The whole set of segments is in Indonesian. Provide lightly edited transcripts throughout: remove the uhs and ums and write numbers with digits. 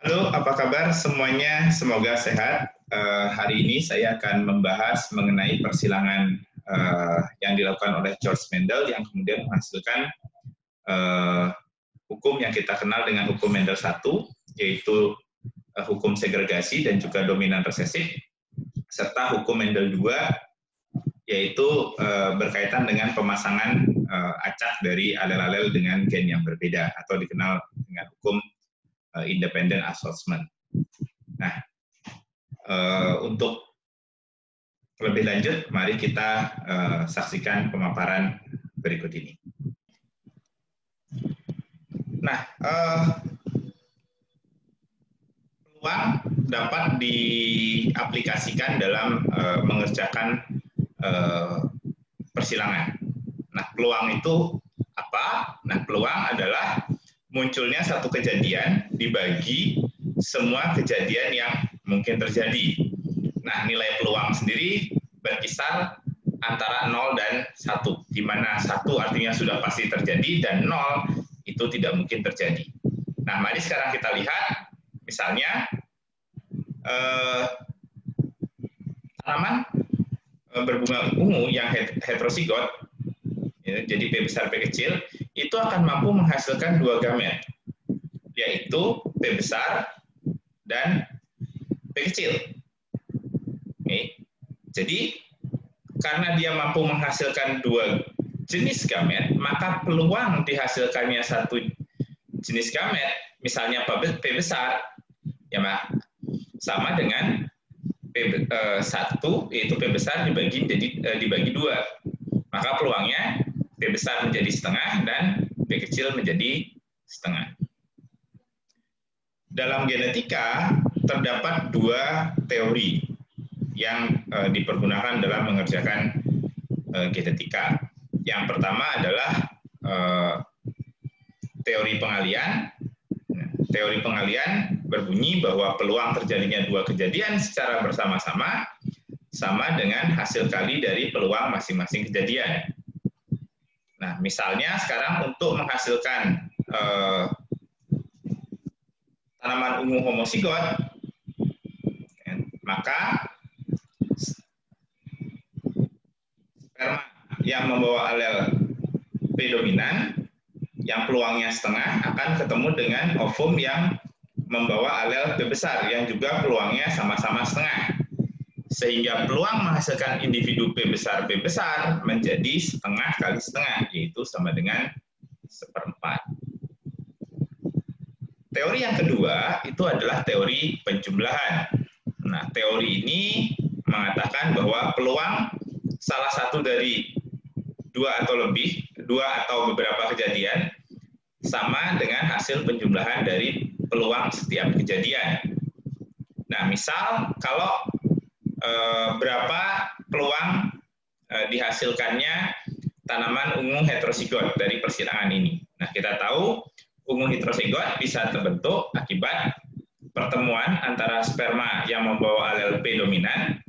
Halo, apa kabar semuanya? Semoga sehat. Hari ini saya akan membahas mengenai persilangan yang dilakukan oleh George Mendel yang kemudian menghasilkan hukum yang kita kenal dengan hukum Mendel 1, yaitu hukum segregasi dan juga dominan resesif, serta hukum Mendel 2, yaitu berkaitan dengan pemasangan acak dari alel-alel dengan gen yang berbeda atau dikenal dengan hukum independent assortment. Nah, untuk lebih lanjut, mari kita saksikan pemaparan berikut ini. Nah, peluang dapat diaplikasikan dalam mengerjakan persilangan. Nah, peluang itu apa? Nah, peluang adalah munculnya satu kejadian dibagi semua kejadian yang mungkin terjadi. Nah, nilai peluang sendiri berkisar antara 0 dan 1, di mana 1 artinya sudah pasti terjadi dan 0 itu tidak mungkin terjadi. Nah, mari sekarang kita lihat, misalnya tanaman berbunga ungu yang heterozigot, jadi P besar P kecil, itu akan mampu menghasilkan 2 gamet, yaitu P besar dan P kecil. Oke. Jadi, karena dia mampu menghasilkan 2 jenis gamet, maka peluang dihasilkannya satu jenis gamet, misalnya P besar, ya sama dengan P1, yaitu P besar dibagi 2. Maka peluangnya P besar menjadi setengah dan P kecil menjadi setengah. Dalam genetika terdapat 2 teori yang dipergunakan dalam mengerjakan genetika. Yang pertama adalah teori pengalian. Teori pengalian berbunyi bahwa peluang terjadinya 2 kejadian secara bersama-sama sama dengan hasil kali dari peluang masing-masing kejadian. Nah, misalnya sekarang untuk menghasilkan tanaman ungu homozigot, maka sperma yang membawa alel P dominan, yang peluangnya setengah, akan ketemu dengan ovum yang membawa alel P besar, yang juga peluangnya sama-sama setengah. Sehingga peluang menghasilkan individu P besar menjadi setengah kali setengah, yaitu sama dengan 1/4. Teori yang kedua itu adalah teori penjumlahan. Nah, teori ini mengatakan bahwa peluang salah satu dari 2 atau beberapa kejadian sama dengan hasil penjumlahan dari peluang setiap kejadian. Nah, misal kalau berapa peluang dihasilkannya tanaman ungu heterozigot dari persilangan ini. Nah, kita tahu ungu heterozigot bisa terbentuk akibat pertemuan antara sperma yang membawa alel P dominan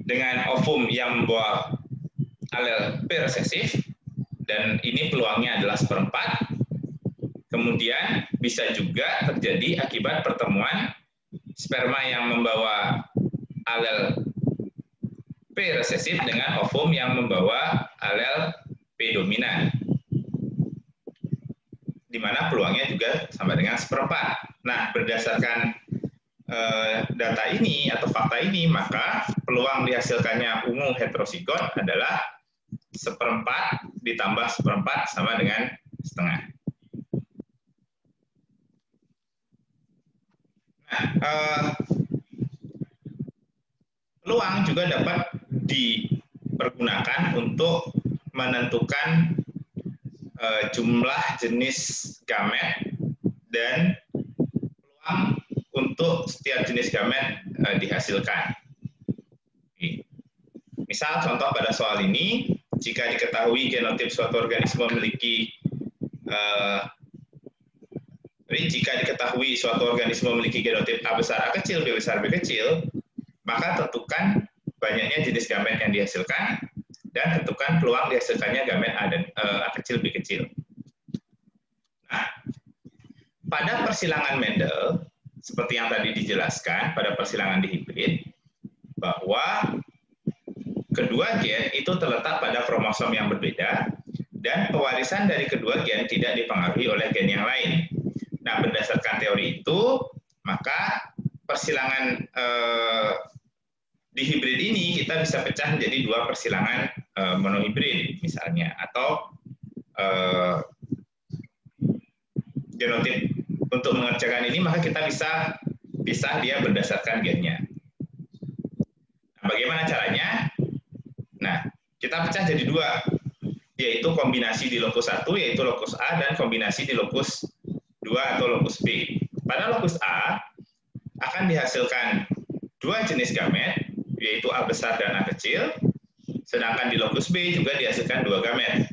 dengan ovum yang membawa alel P resesif, dan ini peluangnya adalah 1/4. Kemudian bisa juga terjadi akibat pertemuan sperma yang membawa alel P resesif dengan ovum yang membawa alel P dominan, di mana peluangnya juga sama dengan 1/4. Nah, berdasarkan data ini atau fakta ini, maka peluang dihasilkannya ungu heterozigot adalah 1/4 ditambah 1/4 sama dengan setengah. Nah, peluang juga dapat dipergunakan untuk menentukan jumlah jenis gamet dan peluang untuk setiap jenis gamet dihasilkan. Misal contoh pada soal ini, jika diketahui genotip suatu organisme memiliki genotip A besar A kecil, B besar B kecil, maka tentukan banyaknya jenis gamet yang dihasilkan dan tentukan peluang dihasilkannya gamet A kecil B kecil. Nah, pada persilangan Mendel, seperti yang tadi dijelaskan pada persilangan dihibrid, bahwa kedua gen itu terletak pada kromosom yang berbeda, dan pewarisan dari kedua gen tidak dipengaruhi oleh gen yang lain. Nah, berdasarkan teori itu, maka persilangan dihibrid ini kita bisa pecah menjadi dua persilangan monohibrid misalnya, atau genotip untuk mengerjakan ini maka kita bisa pisah dia berdasarkan gennya. Nah, bagaimana caranya? Nah, kita pecah jadi dua, yaitu kombinasi di lokus 1 yaitu lokus A dan kombinasi di lokus 2 atau lokus B. Pada lokus A akan dihasilkan dua jenis gamet, yaitu A besar dan A kecil, sedangkan di lokus B juga dihasilkan dua gamet,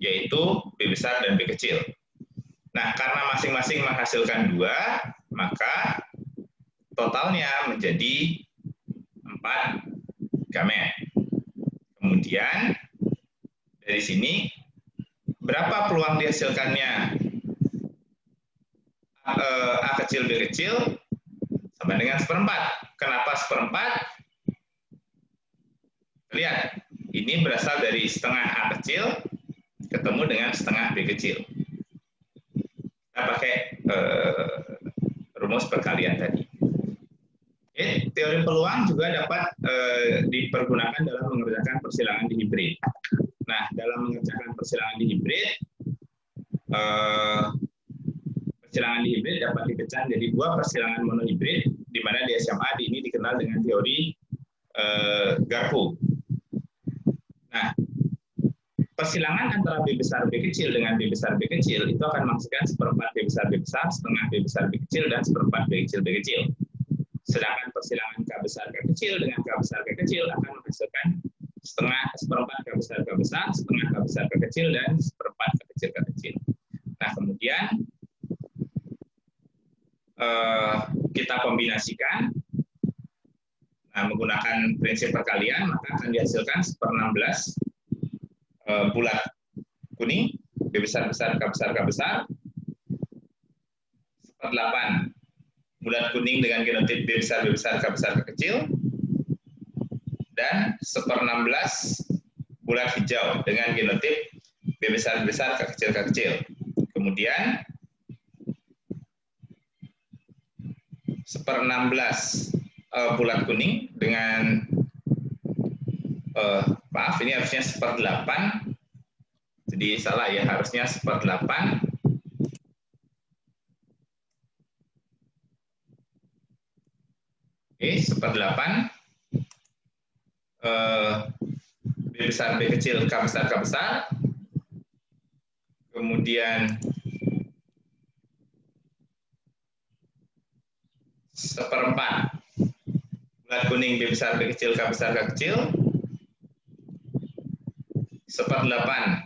yaitu B besar dan B kecil. Nah, karena masing-masing menghasilkan dua, maka totalnya menjadi 4 gamet. Kemudian dari sini berapa peluang dihasilkannya A kecil B kecil sama dengan 1/4. Kenapa 1/4? Lihat, ini berasal dari setengah A kecil ketemu dengan setengah B kecil. Kita pakai rumus perkalian tadi. Teori peluang juga dapat dipergunakan dalam mengerjakan persilangan dihibrid. Nah, dalam mengerjakan persilangan dihibrid, persilangan dihibrid dapat dipecah jadi dua persilangan monohibrid, di mana di SMA ini dikenal dengan teori garpu. Nah, persilangan antara B besar B kecil dengan B besar B kecil itu akan menghasilkan 1/4 B besar B besar, setengah B besar B kecil, dan 1/4 B kecil B kecil. Sedangkan persilangan K besar K kecil dengan K besar K kecil akan menghasilkan 1/4 K besar K besar, setengah K besar K kecil, dan 1/4 K kecil K kecil. Nah, kemudian kita kombinasikan. Nah, menggunakan prinsip perkalian, maka akan dihasilkan 1/16 bulat kuning, B besar besar, K besar K besar, 1/8 bulat kuning dengan genotip B besar K besar K kecil, dan 1/16 bulat hijau dengan genotip B besar K kecil. Kemudian 1/16 bulat kuning dengan maaf, ini harusnya 1/8, jadi salah ya, harusnya 1/8 1/8 B besar B kecil K besar K besar, kemudian 1/4 bulat kuning B besar B kecil K besar K kecil, 1/8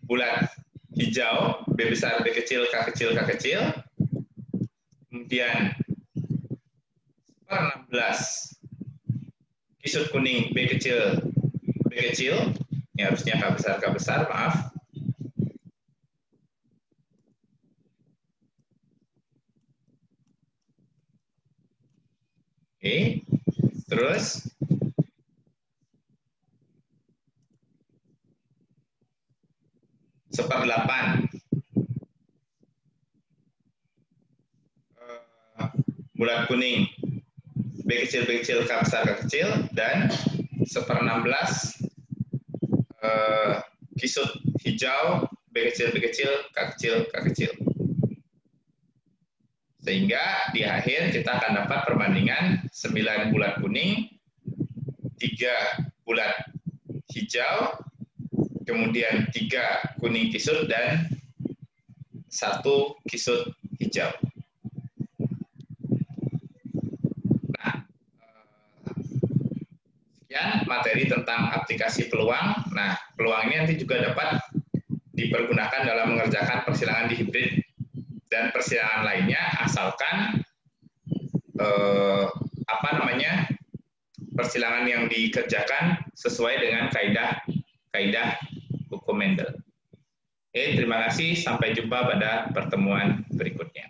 bulat hijau B besar B kecil K kecil K kecil, kemudian 1/16 kisut kuning B kecil B kecil, ini harusnya K besar, maaf. Oke, terus sepertelapan bulat kuning B kecil K besar K kecil, dan 1/16 kisut hijau B kecil K kecil. Sehingga di akhir kita akan dapat perbandingan 9 bulat kuning, 3 bulat hijau, kemudian 3 kuning kisut, dan 1 kisut hijau. Nah, sekian materi tentang aplikasi peluang. Nah, peluang ini nanti juga dapat dipergunakan dalam mengerjakan persilangan dihibrid dan persilangan lainnya, asalkan persilangan yang dikerjakan sesuai dengan kaidah hukum Mendel. Oke, terima kasih. Sampai jumpa pada pertemuan berikutnya.